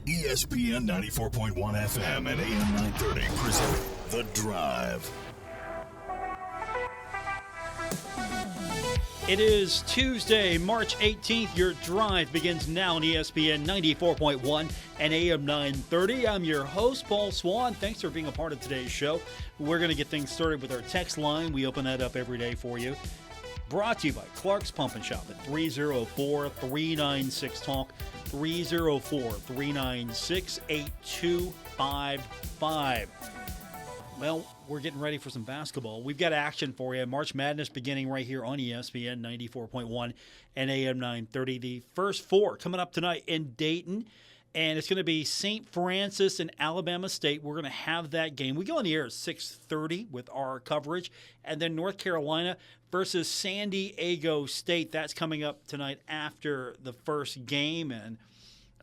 ESPN 94.1 FM and AM 930 present The Drive. It is Tuesday, March 18th. Your drive begins now on ESPN 94.1 and AM 930. I'm your host, Paul Swann. Thanks for being a part of today's show. We're going to get things started with our text line. We open that up every day for you. Brought to you by Clark's Pump and Shop at 304-396-TALK, 304-396-8255. Well, we're getting ready for some basketball. We've got action for you. March Madness beginning right here on ESPN 94.1 and AM 930. The first four coming up tonight in Dayton, and it's going to be St. Francis and Alabama State. We're going to have that game. We go on the air at 6:30 with our coverage, and then North Carolina versus San Diego State. That's coming up tonight after the first game, and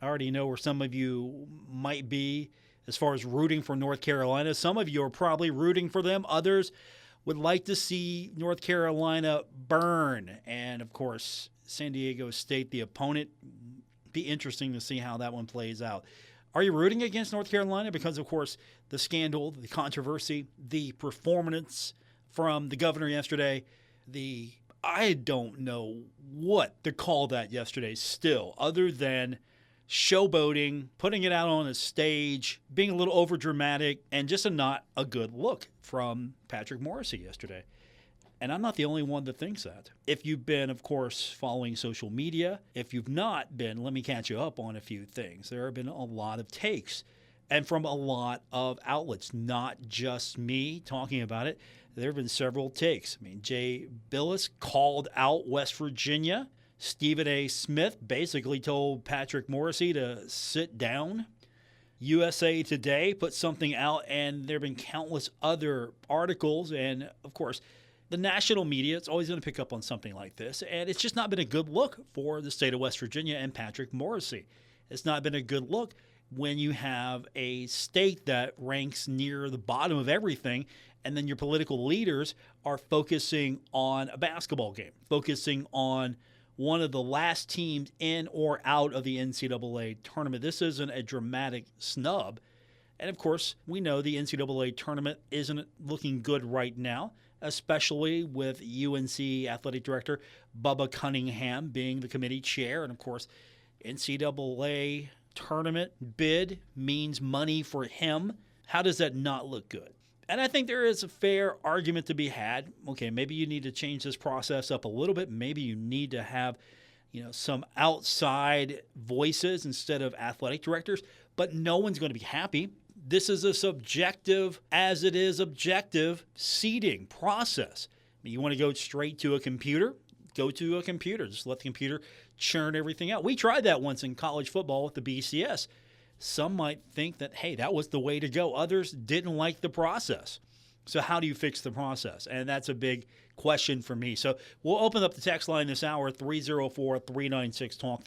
I already know where some of you might be as far as rooting for North Carolina. Some of you are probably rooting for them. Others would like to see North Carolina burn. And, of course, San Diego State, the opponent. Be interesting to see how that one plays out. Are you rooting against North Carolina? Because, of course, the scandal, the controversy, the performance from the governor yesterday, I don't know what to call that yesterday still, other than showboating, putting it out on a stage, being a little overdramatic, and just not a good look from Patrick Morrisey yesterday. And I'm not the only one that thinks that. If you've been, of course, following social media, if you've not been, let me catch you up on a few things. There have been a lot of takes, and from a lot of outlets, not just me talking about it. There have been several takes. I mean, Jay Billis called out West Virginia. Stephen A. Smith basically told Patrick Morrisey to sit down. USA Today put something out, and there have been countless other articles. And, of course, the national media is always going to pick up on something like this. And it's just not been a good look for the state of West Virginia and Patrick Morrisey. It's not been a good look when you have a state that ranks near the bottom of everything, and then your political leaders are focusing on a basketball game, focusing on one of the last teams in or out of the NCAA tournament. This isn't a dramatic snub. And, of course, we know the NCAA tournament isn't looking good right now, especially with UNC Athletic Director Bubba Cunningham being the committee chair. And, of course, NCAA tournament bid means money for him. How does that not look good? And I think there is a fair argument to be had. Okay, maybe you need to change this process up a little bit. Maybe you need to have, some outside voices instead of athletic directors. But no one's going to be happy. This is a subjective, as it is objective, seeding process. I mean, you want to go straight to a computer? Go to a computer. Just let the computer churn everything out. We tried that once in college football with the BCS. Some might think that, hey, that was the way to go. Others didn't like the process. So how do you fix the process? And that's a big question for me. So we'll open up the text line this hour, 304-396-TALK,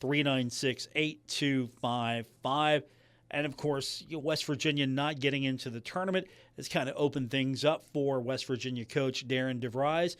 304-396-8255. And, of course, West Virginia not getting into the tournament has kind of opened things up for West Virginia coach Darren DeVries.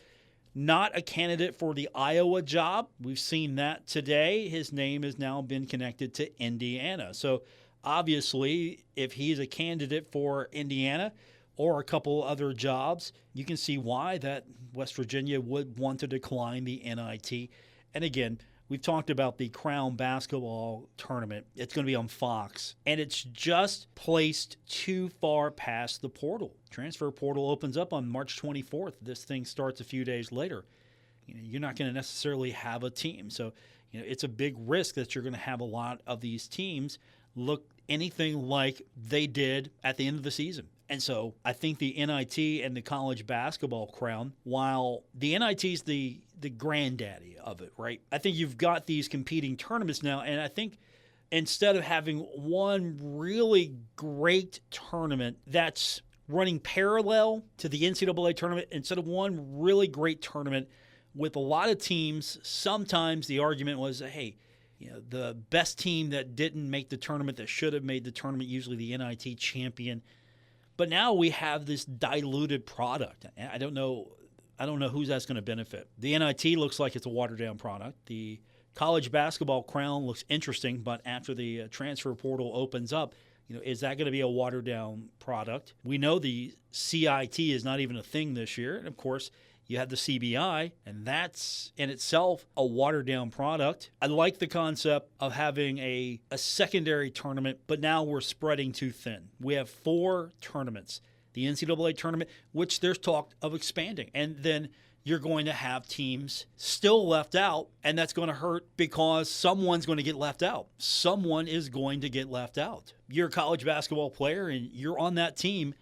Not a candidate for the Iowa job. We've seen that today. His name has now been connected to Indiana. So, obviously, if he's a candidate for Indiana or a couple other jobs, you can see why that West Virginia would want to decline the NIT. And, again, we've talked about the Crown basketball tournament. It's going to be on Fox, and it's just placed too far past the portal. Transfer portal opens up on March 24th. This thing starts a few days later. You're not going to necessarily have a team. So, it's a big risk that you're going to have a lot of these teams look anything like they did at the end of the season. And so I think the NIT and the college basketball crown, while the NIT is the granddaddy of it, right? I think you've got these competing tournaments now, and I think instead of having one really great tournament that's running parallel to the NCAA tournament, instead of one really great tournament with a lot of teams, sometimes the argument was, hey, the best team that didn't make the tournament that should have made the tournament, usually the NIT champion. But now we have this diluted product. I don't know who that's going to benefit. The NIT looks like it's a watered-down product. The college basketball crown looks interesting, but after the transfer portal opens up, is that going to be a watered-down product? We know the CIT is not even a thing this year. And, of course, you have the CBI, and that's in itself a watered-down product. I like the concept of having a secondary tournament, but now we're spreading too thin. We have 4 tournaments. The NCAA tournament, which there's talk of expanding. And then you're going to have teams still left out, and that's going to hurt because someone's going to get left out. Someone is going to get left out. You're a college basketball player, and you're on that team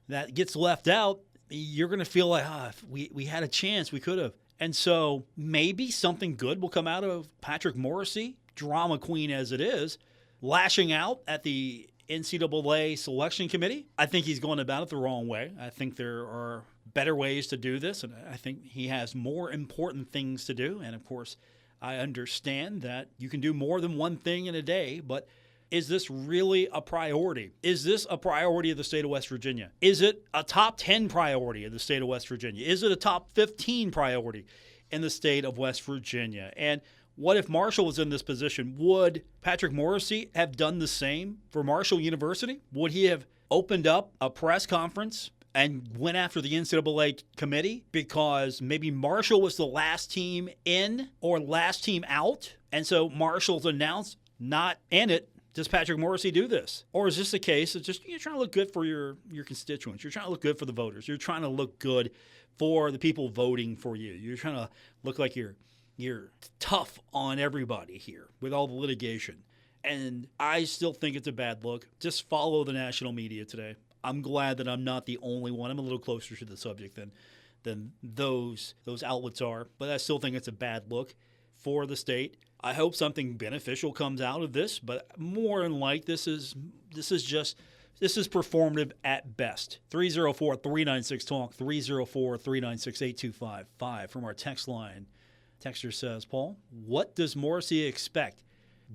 that gets left out. You're going to feel like, if we had a chance, we could have. And so maybe something good will come out of Patrick Morrisey, drama queen as it is, lashing out at the NCAA selection committee. I think he's going about it the wrong way. I think there are better ways to do this, and I think he has more important things to do. And, of course, I understand that you can do more than one thing in a day, but is this really a priority? Is this a priority of the state of West Virginia? Is it a top 10 priority of the state of West Virginia? Is it a top 15 priority in the state of West Virginia? And what if Marshall was in this position? Would Patrick Morrisey have done the same for Marshall University? Would he have opened up a press conference and went after the NCAA committee because maybe Marshall was the last team in or last team out? And so Marshall's announced not in it. Does Patrick Morrisey do this? Or is this a case of just you're trying to look good for your constituents? You're trying to look good for the voters. You're trying to look good for the people voting for you. You're trying to look like you're tough on everybody here with all the litigation. And I still think it's a bad look. Just follow the national media today. I'm glad that I'm not the only one. I'm a little closer to the subject than those outlets are. But I still think it's a bad look for the state. I hope something beneficial comes out of this, but more than like this is performative at best. 304-396-TALK, 304-396-8255 from our text line. Texter says, Paul, what does Morrisey expect?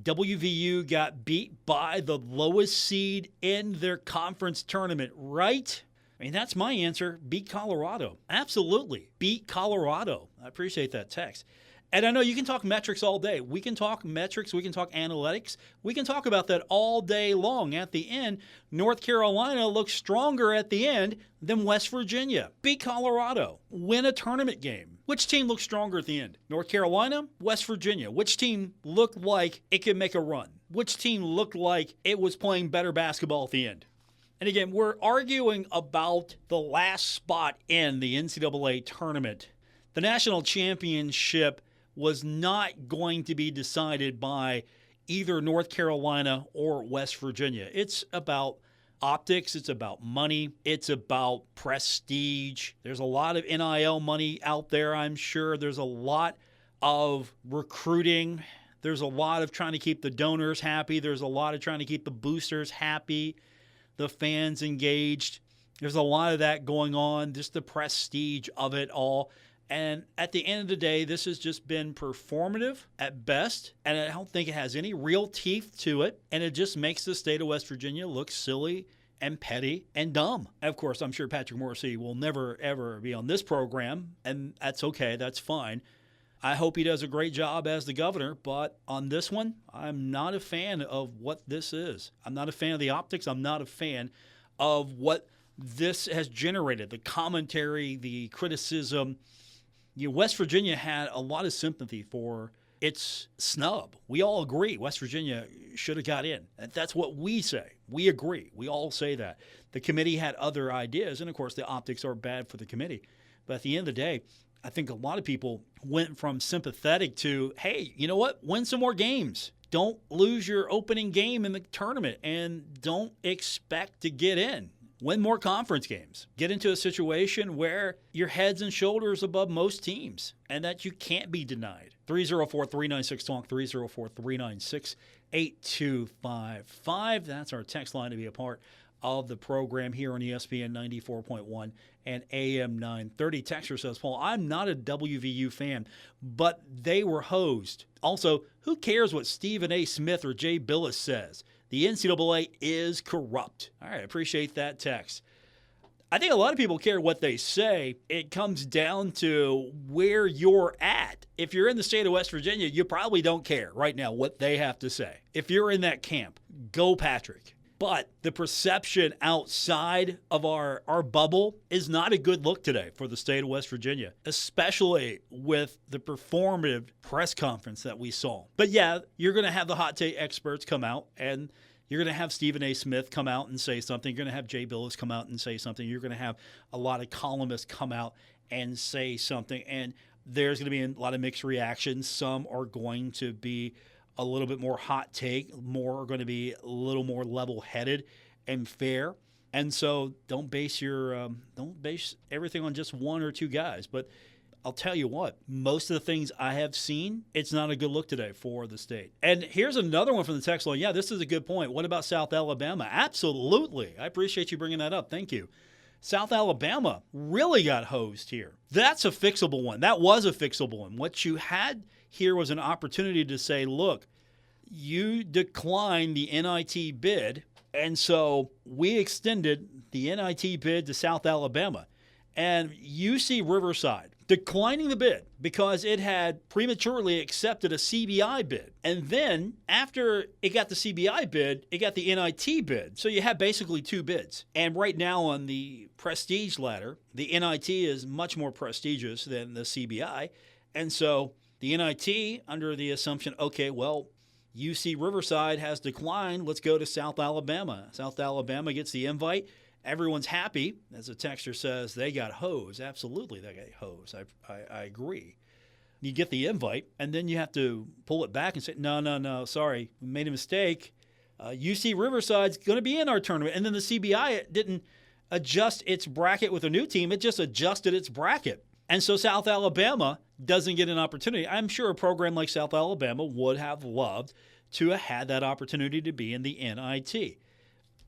WVU got beat by the lowest seed in their conference tournament, right? I mean, that's my answer. Beat Colorado. Absolutely. Beat Colorado. I appreciate that text. And I know you can talk metrics all day. We can talk metrics. We can talk analytics. We can talk about that all day long. At the end, North Carolina looks stronger at the end than West Virginia. Beat Colorado. Win a tournament game. Which team looked stronger at the end? North Carolina? West Virginia? Which team looked like it could make a run? Which team looked like it was playing better basketball at the end? And again, we're arguing about the last spot in the NCAA tournament. The national championship was not going to be decided by either North Carolina or West Virginia. It's about optics. It's about money. It's about prestige. There's a lot of NIL money out there, I'm sure. There's a lot of recruiting. There's a lot of trying to keep the donors happy. There's a lot of trying to keep the boosters happy, the fans engaged. There's a lot of that going on, just the prestige of it all. And at the end of the day, this has just been performative at best, and I don't think it has any real teeth to it, and it just makes the state of West Virginia look silly and petty and dumb. And of course, I'm sure Patrick Morrisey will never, ever be on this program, and that's okay. That's fine. I hope he does a great job as the governor, but on this one, I'm not a fan of what this is. I'm not a fan of the optics. I'm not a fan of what this has generated, the commentary, the criticism. West Virginia had a lot of sympathy for its snub. We all agree West Virginia should have got in. That's what we say. We agree. We all say that. The committee had other ideas, and of course the optics are bad for the committee. But at the end of the day, I think a lot of people went from sympathetic to, hey, you know what? Win some more games. Don't lose your opening game in the tournament, and don't expect to get in. Win more conference games. Get into a situation where you're heads and shoulders above most teams and that you can't be denied. 304-396-TALK, 304-396-8255. That's our text line to be a part of the program here on ESPN 94.1 and AM 930. Texter says, Paul, I'm not a WVU fan, but they were hosed. Also, who cares what Stephen A. Smith or Jay Billis says? The NCAA is corrupt. All right, appreciate that text. I think a lot of people care what they say. It comes down to where you're at. If you're in the state of West Virginia, you probably don't care right now what they have to say. If you're in that camp, go Patrick. But the perception outside of our bubble is not a good look today for the state of West Virginia, especially with the performative press conference that we saw. But yeah, you're going to have the hot take experts come out, and you're going to have Stephen A. Smith come out and say something. You're going to have Jay Billis come out and say something. You're going to have a lot of columnists come out and say something. And there's going to be a lot of mixed reactions. Some are going to be a little bit more hot take. More are going to be a little more level-headed and fair. And so don't base everything on just one or two guys. But I'll tell you what, most of the things I have seen, it's not a good look today for the state. And here's another one from the text line. Yeah, this is a good point. What about South Alabama? Absolutely. I appreciate you bringing that up. Thank you. South Alabama really got hosed here. That's a fixable one. That was a fixable one. What you had here was an opportunity to say, look, you declined the NIT bid, and so we extended the NIT bid to South Alabama. And UC Riverside declining the bid because it had prematurely accepted a CBI bid. And then after it got the CBI bid, it got the NIT bid. So you had basically two bids. And right now on the prestige ladder, the NIT is much more prestigious than the CBI. And so the NIT, under the assumption, okay, well, UC Riverside has declined. Let's go to South Alabama. South Alabama gets the invite. Everyone's happy. As the texter says, they got hosed. Absolutely, they got hosed. I agree. You get the invite, and then you have to pull it back and say, no, sorry, we made a mistake. UC Riverside's going to be in our tournament. And then the CBI didn't adjust its bracket with a new team. It just adjusted its bracket. And so South Alabama doesn't get an opportunity. I'm sure a program like South Alabama would have loved to have had that opportunity to be in the NIT.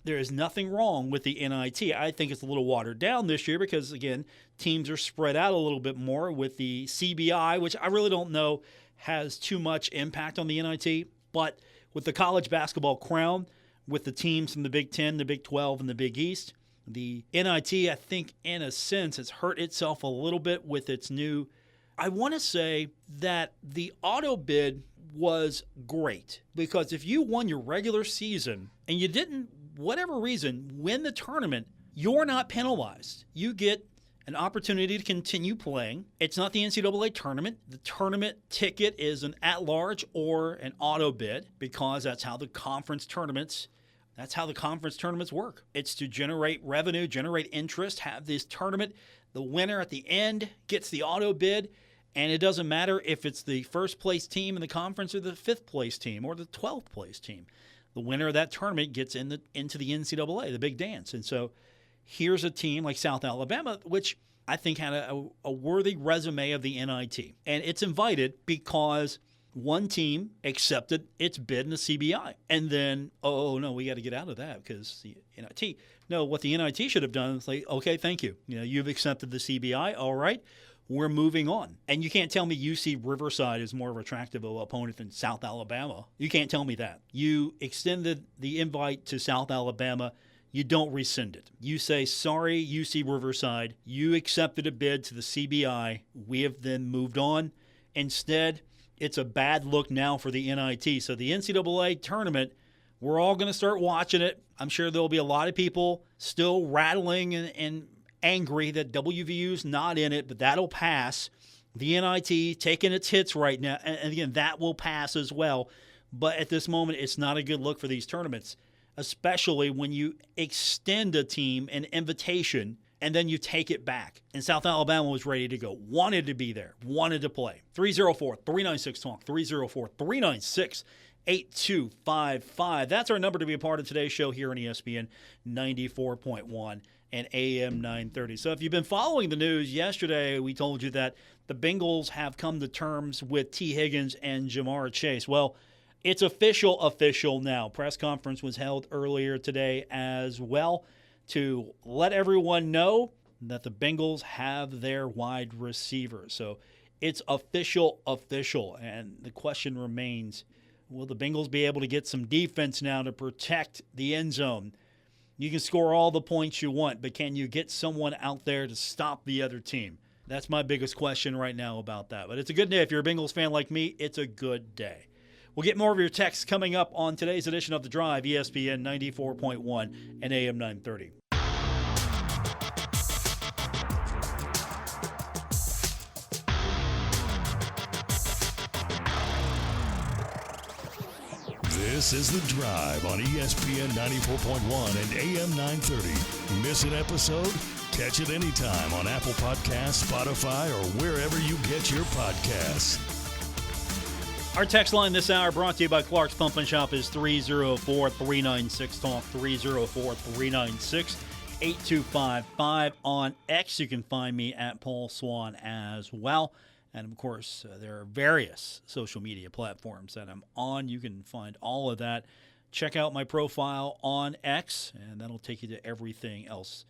There is nothing wrong with the NIT. I think it's a little watered down this year because, again, teams are spread out a little bit more with the CBI, which I really don't know has too much impact on the NIT. But with the college basketball crown, with the teams from the Big 10, the Big 12, and the Big East, the NIT, I think, in a sense, has hurt itself a little bit with its new. I want to say that the auto bid was great because if you won your regular season and you didn't, whatever reason, win the tournament, you're not penalized. You get an opportunity to continue playing. It's not the NCAA tournament. The tournament ticket is an at-large or an auto bid because that's how the conference tournaments work. It's to generate revenue, generate interest, have this tournament. The winner at the end gets the auto bid, and it doesn't matter if it's the first place team in the conference or the fifth place team or the 12th place team. The winner of that tournament gets into the NCAA, the big dance. And so here's a team like South Alabama, which I think had a worthy resume of the NIT. And it's invited because one team accepted its bid in the CBI. And then, oh no, we got to get out of that because the NIT. No, what the NIT should have done is like, okay, thank you. You've accepted the CBI. All right. We're moving on. And you can't tell me UC Riverside is more of an attractive opponent than South Alabama. You can't tell me that. You extended the invite to South Alabama. You don't rescind it. You say, sorry, UC Riverside. You accepted a bid to the CBI. We have then moved on. Instead, it's a bad look now for the NIT. So the NCAA tournament, we're all going to start watching it. I'm sure there'll be a lot of people still rattling and angry that WVU's not in it, but that'll pass. The NIT taking its hits right now, and again, that will pass as well. But at this moment, it's not a good look for these tournaments, especially when you extend a team an invitation and then you take it back. And South Alabama was ready to go, wanted to be there, wanted to play. 304-396-TALK, 304-396-8255. That's our number to be a part of today's show here on ESPN 94.1. And AM 930. So if you've been following the news, yesterday we told you that the Bengals have come to terms with T. Higgins and Jamar Chase. Well, it's official now. Press conference was held earlier today as well to let everyone know that the Bengals have their wide receivers. So it's official. And the question remains, will the Bengals be able to get some defense now to protect the end zone? You can score all the points you want, but can you get someone out there to stop the other team? That's my biggest question right now about that. But it's a good day. If you're a Bengals fan like me, it's a good day. We'll get more of your texts coming up on today's edition of The Drive, ESPN 94.1 and AM 930. This is The Drive on ESPN 94.1 and AM 930. Miss an episode? Catch it anytime on Apple Podcasts, Spotify, or wherever you get your podcasts. Our text line this hour brought to you by Clark's Pump and Shop is 304-396-TALK, 304-396-8255. On X, you can find me at Paul Swann as well. And, of course, there are various social media platforms that I'm on. You can find all of that. Check out my profile on X, and that'll take you to everything else.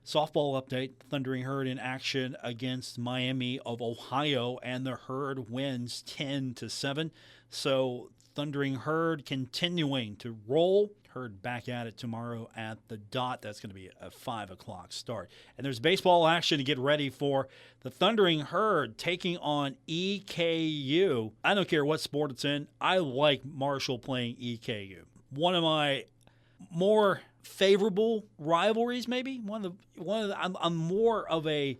Softball update, Thundering Herd in action against Miami of Ohio, and the Herd wins 10-7. So Thundering Herd continuing to roll. Herd back at it tomorrow at the dot. That's going to be a 5 o'clock start. And there's baseball action to get ready for the Thundering Herd taking on EKU. I don't care what sport it's in. I like Marshall playing EKU. One of my more favorable rivalries, maybe. I'm more of a.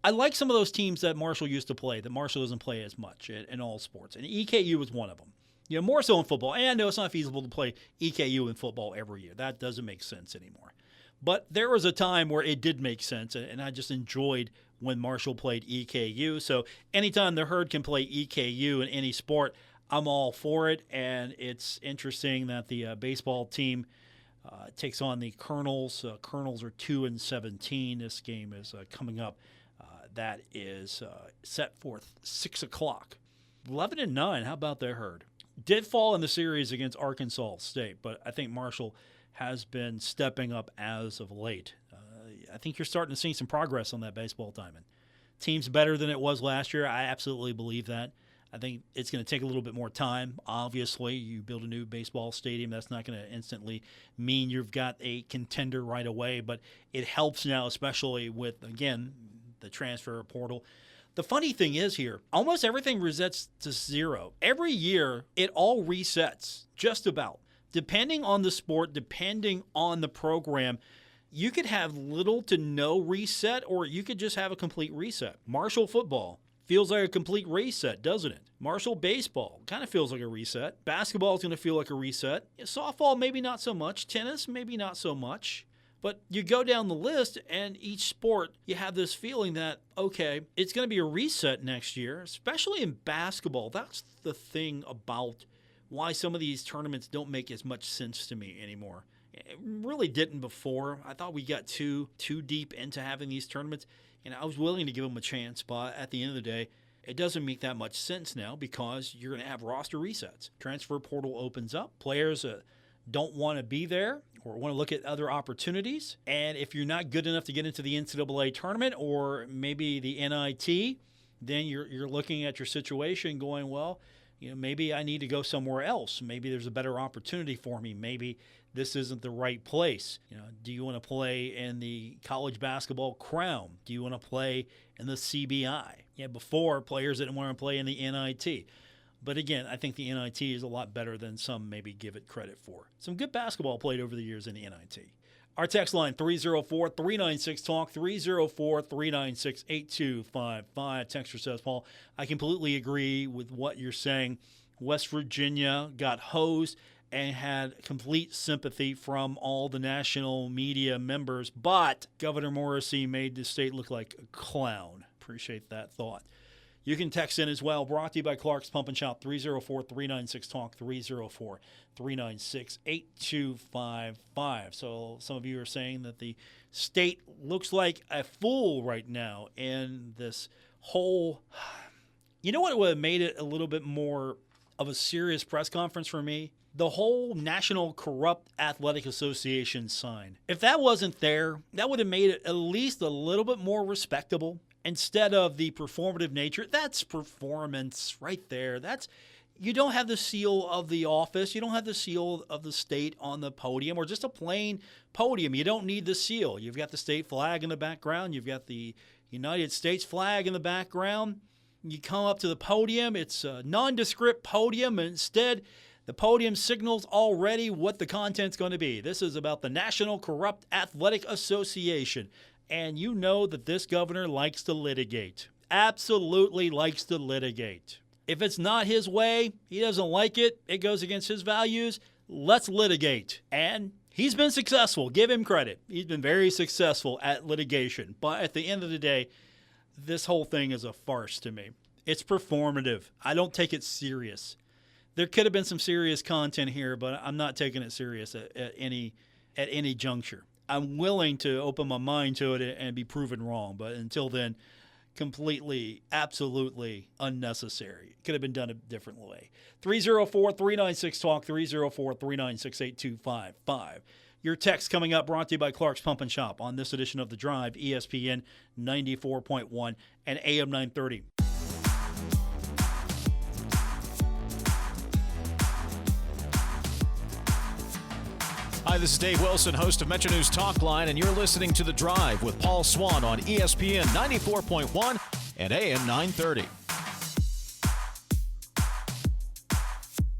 I like some of those teams that Marshall used to play that Marshall doesn't play as much in all sports, and EKU was one of them. You know, more so in football. And I know it's not feasible to play EKU in football every year. That doesn't make sense anymore. But there was a time where it did make sense, and I just enjoyed when Marshall played EKU. So anytime the Herd can play EKU in any sport, I'm all for it. And it's interesting that the baseball team takes on the Colonels. Colonels are 2-17. This game is coming up. That is set for 6 o'clock. 11-9. How about their Herd? Did fall in the series against Arkansas State, but I think Marshall has been stepping up as of late. I think you're starting to see some progress on that baseball timing. Team's better than it was last year. I absolutely believe that. I think it's going to take a little bit more time. Obviously, you build a new baseball stadium. That's not going to instantly mean you've got a contender right away, but it helps now, especially with, again, the transfer portal. The funny thing is here, almost everything resets to zero. Every year, it all resets, just about. Depending on the sport, depending on the program, you could have little to no reset, or you could just have a complete reset. Marshall football feels like a complete reset, doesn't it? Marshall baseball kind of feels like a reset. Basketball is going to feel like a reset. Softball, maybe not so much. Tennis, maybe not so much. But you go down the list, and each sport, you have this feeling that, okay, it's going to be a reset next year, especially in basketball. That's the thing about why some of these tournaments don't make as much sense to me anymore. It really didn't before. I thought we got too deep into having these tournaments, and I was willing to give them a chance, but at the end of the day, it doesn't make that much sense now because you're going to have roster resets. Transfer portal opens up. Players don't want to be there or want to look at other opportunities. And if you're not good enough to get into the NCAA tournament or maybe the NIT, then you're looking at your situation going, well, maybe I need to go somewhere else. Maybe there's a better opportunity for me. Maybe this isn't the right place. Do you want to play in the college basketball crown? Do you want to play in the CBI? Before, players didn't want to play in the NIT. But again, I think the NIT is a lot better than some maybe give it credit for. Some good basketball played over the years in the NIT. Our text line, 304-396-TALK, 304-396-8255. Texter says, Paul, I completely agree with what you're saying. West Virginia got hosed and had complete sympathy from all the national media members, but Governor Morrisey made the state look like a clown. Appreciate that thought. You can text in as well. Brought to you by Clark's Pump and Shop, 304-396-TALK, 304-396-8255. So some of you are saying that the state looks like a fool right now in this whole... You know what would have made it a little bit more of a serious press conference for me? The whole National Corrupt Athletic Association sign. If that wasn't there, that would have made it at least a little bit more respectable. Instead of the performative nature, that's performance right there. you don't have the seal of the office. You don't have the seal of the state on the podium or just a plain podium. You don't need the seal. You've got the state flag in the background. You've got the United States flag in the background. You come up to the podium. It's a nondescript podium. And instead, the podium signals already what the content's going to be. This is about the National Corrupt Athletic Association. And you know that this governor likes to litigate. Absolutely likes to litigate. If it's not his way, he doesn't like it, it goes against his values, let's litigate. And he's been successful. Give him credit. He's been very successful at litigation. But at the end of the day, this whole thing is a farce to me. It's performative. I don't take it serious. There could have been some serious content here, but I'm not taking it serious at any juncture. I'm willing to open my mind to it and be proven wrong. But until then, completely, absolutely unnecessary. Could have been done a different way. 304-396-TALK, 304-396-8255. Your text coming up, brought to you by Clark's Pump and Shop on this edition of The Drive, ESPN 94.1 and AM 930. Hi, this is Dave Wilson, host of Metro News Talk Line, and you're listening to The Drive with Paul Swann on ESPN 94.1 and AM 930.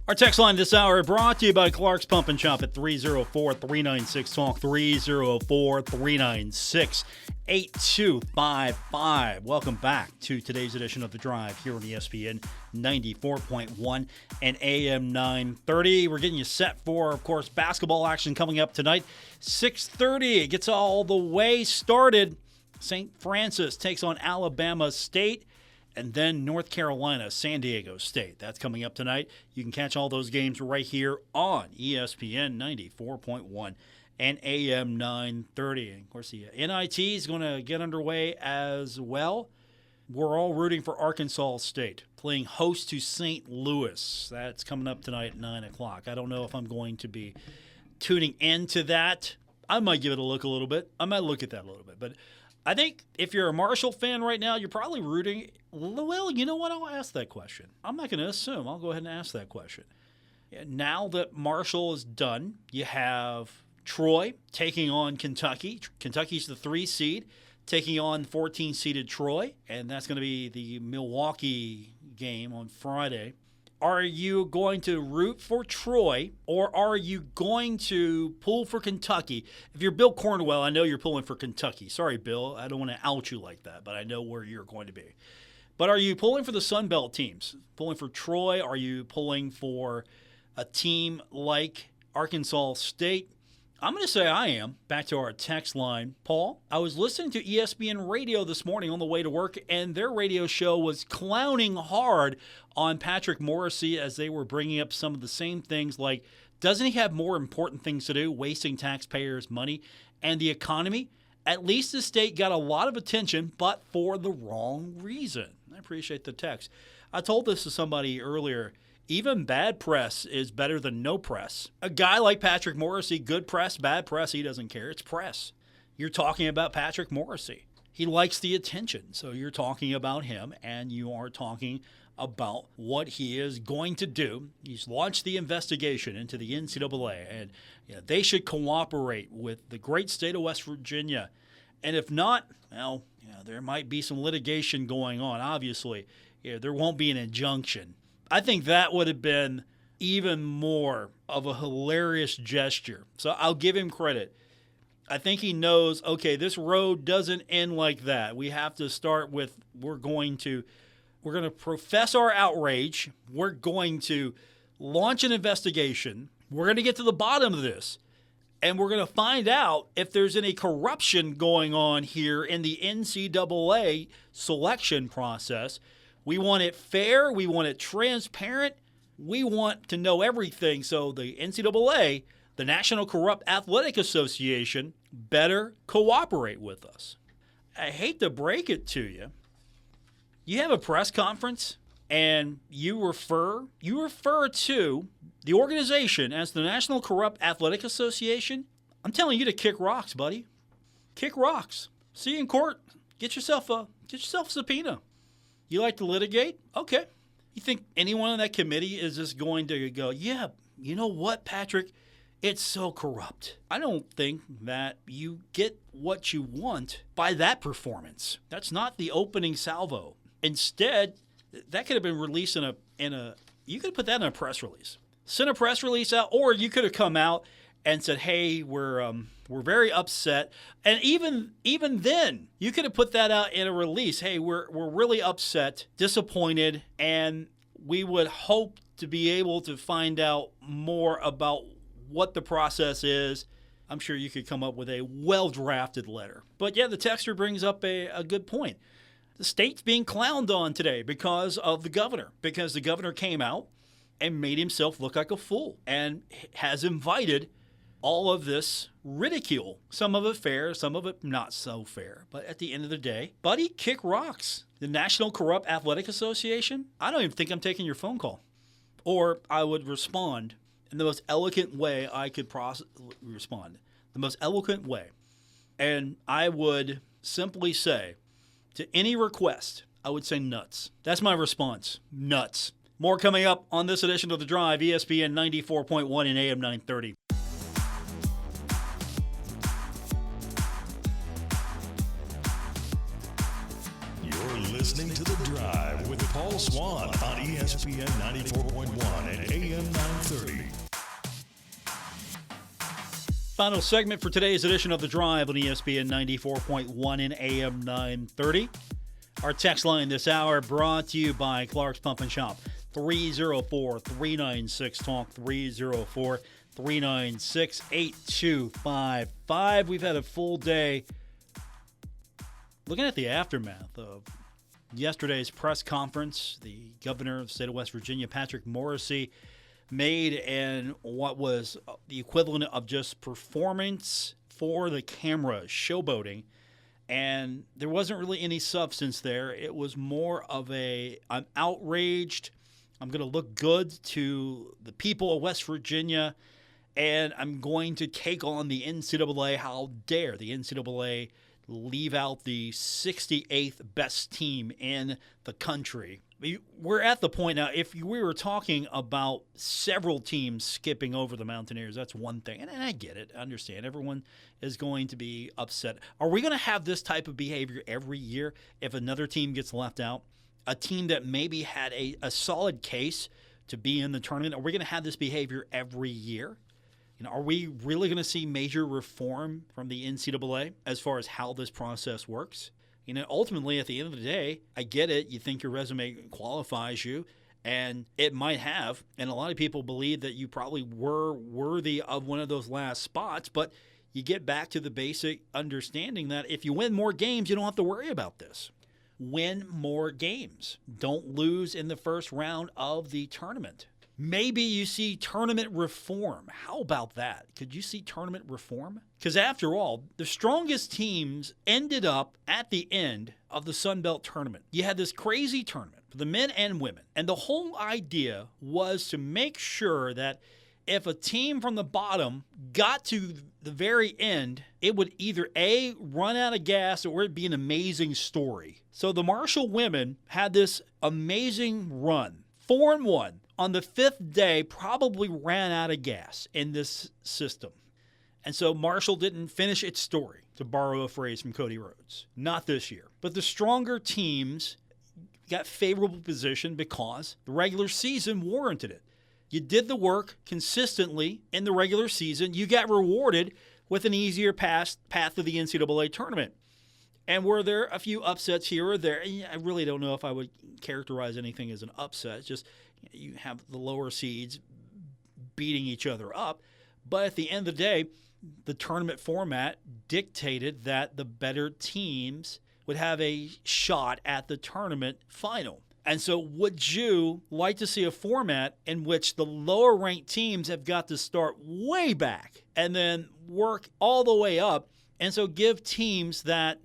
Our text line this hour brought to you by Clark's Pump and Shop at 304-396-TALK, 304-396-8255. Welcome back to today's edition of The Drive here on ESPN 94.1 and AM 930. We're getting you set for, of course, basketball action coming up tonight. 6:30, it gets all the way started. St. Francis takes on Alabama State. And then North Carolina, San Diego State. That's coming up tonight. You can catch all those games right here on ESPN 94.1 and AM 930. And of course, the NIT is going to get underway as well. We're all rooting for Arkansas State, playing host to St. Louis. That's coming up tonight at 9 o'clock. I don't know if I'm going to be tuning into that. I might give it a look a little bit. I might look at that a little bit. But I think if you're a Marshall fan right now, you're probably rooting. Well, you know what? I'll ask that question. I'm not going to assume. I'll go ahead and ask that question. Now that Marshall is done, you have Troy taking on Kentucky. Kentucky's the 3 seed, taking on 14-seeded Troy, and that's going to be the Milwaukee game on Friday. Are you going to root for Troy, or are you going to pull for Kentucky? If you're Bill Cornwell, I know you're pulling for Kentucky. Sorry, Bill. I don't want to out you like that, but I know where you're going to be. But are you pulling for the Sun Belt teams? Pulling for Troy? Are you pulling for a team like Arkansas State? I'm going to say I am. Back to our text line. Paul, I was listening to ESPN radio this morning on the way to work, and their radio show was clowning hard on Patrick Morrisey as they were bringing up some of the same things like, doesn't he have more important things to do, wasting taxpayers' money and the economy? At least the state got a lot of attention, but for the wrong reason. I appreciate the text. I told this to somebody earlier. Even bad press is better than no press. A guy like Patrick Morrisey, good press, bad press, he doesn't care. It's press. You're talking about Patrick Morrisey. He likes the attention. So you're talking about him, and you are talking about what he is going to do. He's launched the investigation into the NCAA, and they should cooperate with the great state of West Virginia. And if not, well, there might be some litigation going on. Obviously, there won't be an injunction. I think that would have been even more of a hilarious gesture. So I'll give him credit. I think he knows, okay, this road doesn't end like that. We have to start with, we're going to profess our outrage. We're going to launch an investigation. We're going to get to the bottom of this. And we're going to find out if there's any corruption going on here in the NCAA selection process. We want it fair. We want it transparent. We want to know everything. So the NCAA, the National Corrupt Athletic Association, better cooperate with us. I hate to break it to you. You have a press conference and you refer to the organization as the National Corrupt Athletic Association. I'm telling you to kick rocks, buddy. Kick rocks. See you in court. Get yourself a subpoena. You like to litigate? Okay. You think anyone on that committee is just going to go, yeah, you know what, Patrick? It's so corrupt. I don't think that you get what you want by that performance. That's not the opening salvo. Instead, that could have been released in a you could have put that in a press release. Send a press release out, or you could have come out and said, hey, we're very upset. And even then, you could have put that out in a release. Hey, we're really upset, disappointed, and we would hope to be able to find out more about what the process is. I'm sure you could come up with a well-drafted letter. But yeah, the texter brings up a good point. The state's being clowned on today because of the governor, because the governor came out and made himself look like a fool and has invited all of this ridicule. Some of it fair, some of it not so fair. But at the end of the day, buddy, kick rocks. The National Corrupt Athletic Association, I don't even think I'm taking your phone call. Or I would respond in the most eloquent way I could respond. The most eloquent way. And I would simply say, to any request, I would say nuts. That's my response. Nuts. More coming up on this edition of The Drive, ESPN 94.1 and AM 930. You're listening to The Drive with Paul Swann on ESPN 94.1 and AM 930. Final segment for today's edition of The Drive on ESPN 94.1 and AM 930. Our text line this hour brought to you by Clark's Pump and Shop. 304-396-TALK, 304-396-8255. We've had a full day looking at the aftermath of yesterday's press conference. The governor of the state of West Virginia, Patrick Morrisey, made in what was the equivalent of just performance for the camera, showboating. And there wasn't really any substance there. It was more of I'm outraged. I'm going to look good to the people of West Virginia, and I'm going to take on the NCAA. How dare the NCAA leave out the 68th best team in the country? We're at the point now, if we were talking about several teams skipping over the Mountaineers, that's one thing. And I get it. I understand. Everyone is going to be upset. Are we going to have this type of behavior every year if another team gets left out? A team that maybe had a solid case to be in the tournament, are we going to have this behavior every year? Are we really going to see major reform from the NCAA as far as how this process works? Ultimately, at the end of the day, I get it. You think your resume qualifies you, and it might have. And a lot of people believe that you probably were worthy of one of those last spots. But you get back to the basic understanding that if you win more games, you don't have to worry about this. Win more games. Don't lose in the first round of the tournament. Maybe you see tournament reform. How about that? Could you see tournament reform? Because after all, the strongest teams ended up at the end of the Sun Belt tournament. You had this crazy tournament for the men and women. And the whole idea was to make sure that if a team from the bottom got to the very end, it would either A, run out of gas, or it'd be an amazing story. So the Marshall women had this amazing run, 4-1. On the fifth day, probably ran out of gas in this system. And so Marshall didn't finish its story, to borrow a phrase from Cody Rhodes. Not this year. But the stronger teams got favorable position because the regular season warranted it. You did the work consistently in the regular season. You got rewarded with an easier path to the NCAA tournament. And were there a few upsets here or there? I really don't know if I would characterize anything as an upset. It's just you have the lower seeds beating each other up. But at the end of the day, the tournament format dictated that the better teams would have a shot at the tournament final. And so would you like to see a format in which the lower-ranked teams have got to start way back and then work all the way up, and so give teams that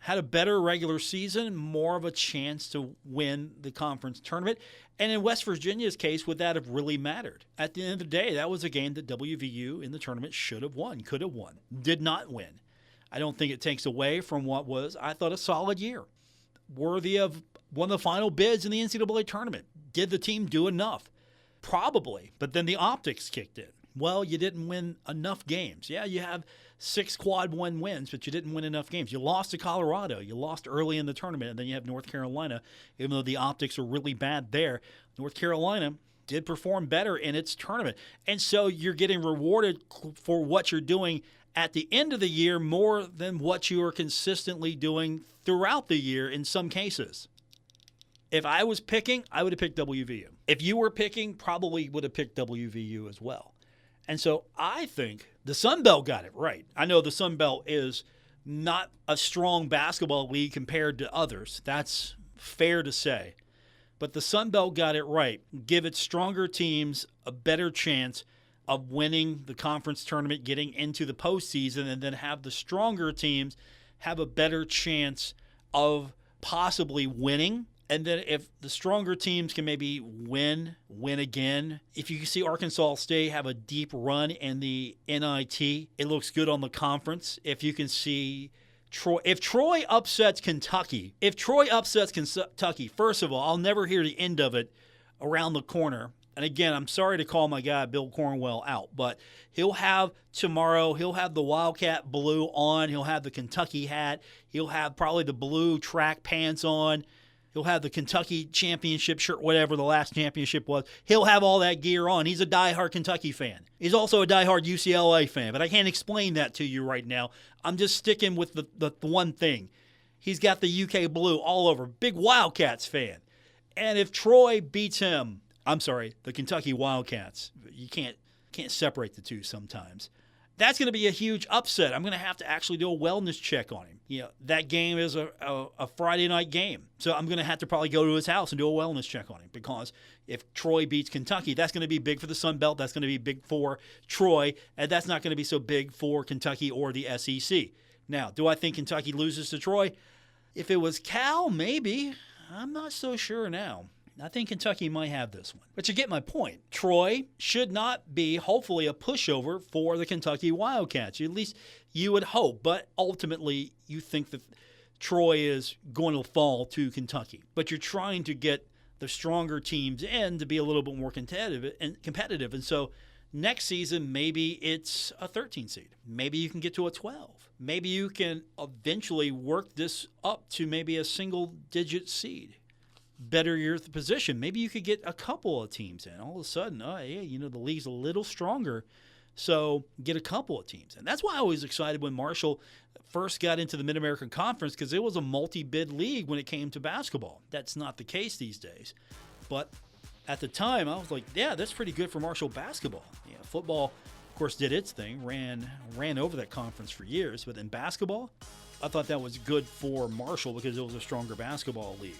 had a better regular season more of a chance to win the conference tournament? And in West Virginia's case, would that have really mattered? At the end of the day, that was a game that WVU in the tournament should have won, could have won, did not win. I don't think it takes away from what was, I thought, a solid year, worthy of one of the final bids in the NCAA tournament. did the team do enough? Probably. But then the optics kicked in. Well, you didn't win enough games. Yeah, you have 6 quad 1 wins, but you didn't win enough games. You lost to Colorado. You lost early in the tournament, and then you have North Carolina. Even though the optics are really bad there, North Carolina did perform better in its tournament. And so you're getting rewarded for what you're doing at the end of the year more than what you are consistently doing throughout the year in some cases. If I was picking, I would have picked WVU. If you were picking, probably would have picked WVU as well. And so I think the Sun Belt got it right. I know the Sun Belt is not a strong basketball league compared to others. That's fair to say. But the Sun Belt got it right. Give its stronger teams a better chance of winning the conference tournament, getting into the postseason, and then have the stronger teams have a better chance of possibly winning. And then if the stronger teams can maybe win again, if you can see Arkansas State have a deep run in the NIT, it looks good on the conference. If you can see if Troy upsets Kentucky, first of all, I'll never hear the end of it around the corner. And again, I'm sorry to call my guy Bill Cornwell out, but he'll have the Wildcat blue on. He'll have the Kentucky hat. He'll have probably the blue track pants on. He'll have the Kentucky championship shirt, whatever the last championship was. He'll have all that gear on. He's a diehard Kentucky fan. He's also a diehard UCLA fan, but I can't explain that to you right now. I'm just sticking with the one thing. He's got the UK blue all over. Big Wildcats fan. And if Troy beats him, the Kentucky Wildcats, you can't separate the two sometimes. That's going to be a huge upset. I'm going to have to actually do a wellness check on him. You know, that game is a Friday night game. So I'm going to have to probably go to his house and do a wellness check on him, because if Troy beats Kentucky, that's going to be big for the Sun Belt. That's going to be big for Troy, and that's not going to be so big for Kentucky or the SEC. Now, do I think Kentucky loses to Troy? If it was Cal, maybe. I'm not so sure now. I think Kentucky might have this one. But you get my point. Troy should not be, hopefully, a pushover for the Kentucky Wildcats. At least you would hope. But ultimately, you think that Troy is going to fall to Kentucky. But you're trying to get the stronger teams in to be a little bit more competitive. And so next season, maybe it's a 13 seed. Maybe you can get to a 12. Maybe you can eventually work this up to maybe a single-digit seed. Better your position. Maybe you could get a couple of teams in. All of a sudden, the league's a little stronger, so get a couple of teams in. That's why I was excited when Marshall first got into the Mid-American Conference, because it was a multi-bid league when it came to basketball. That's not the case these days. But at the time, I was like, yeah, that's pretty good for Marshall basketball. Yeah, football, of course, did its thing, ran over that conference for years. But in basketball, I thought that was good for Marshall because it was a stronger basketball league.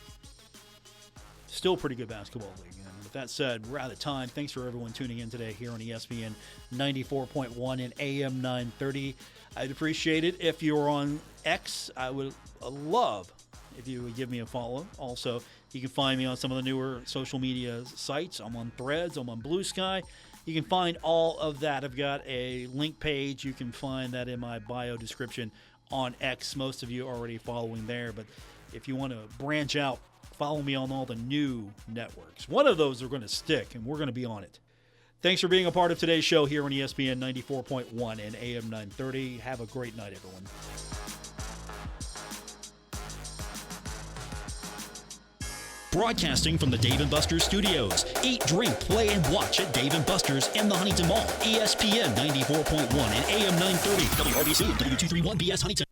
Still pretty good basketball league. And with that said, we're out of time. Thanks for everyone tuning in today here on ESPN 94.1 and AM 930. I'd appreciate it if you were on X. I would love if you would give me a follow. Also, you can find me on some of the newer social media sites. I'm on Threads. I'm on Blue Sky. You can find all of that. I've got a link page. You can find that in my bio description on X. Most of you are already following there. But if you want to branch out, follow me on all the new networks. One of those are going to stick, and we're going to be on it. Thanks for being a part of today's show here on ESPN 94.1 and AM 930. Have a great night, everyone. Broadcasting from the Dave & Buster's studios. Eat, drink, play, and watch at Dave & Buster's in the Huntington Mall. ESPN 94.1 and AM 930. WRBC, W231BS Huntington.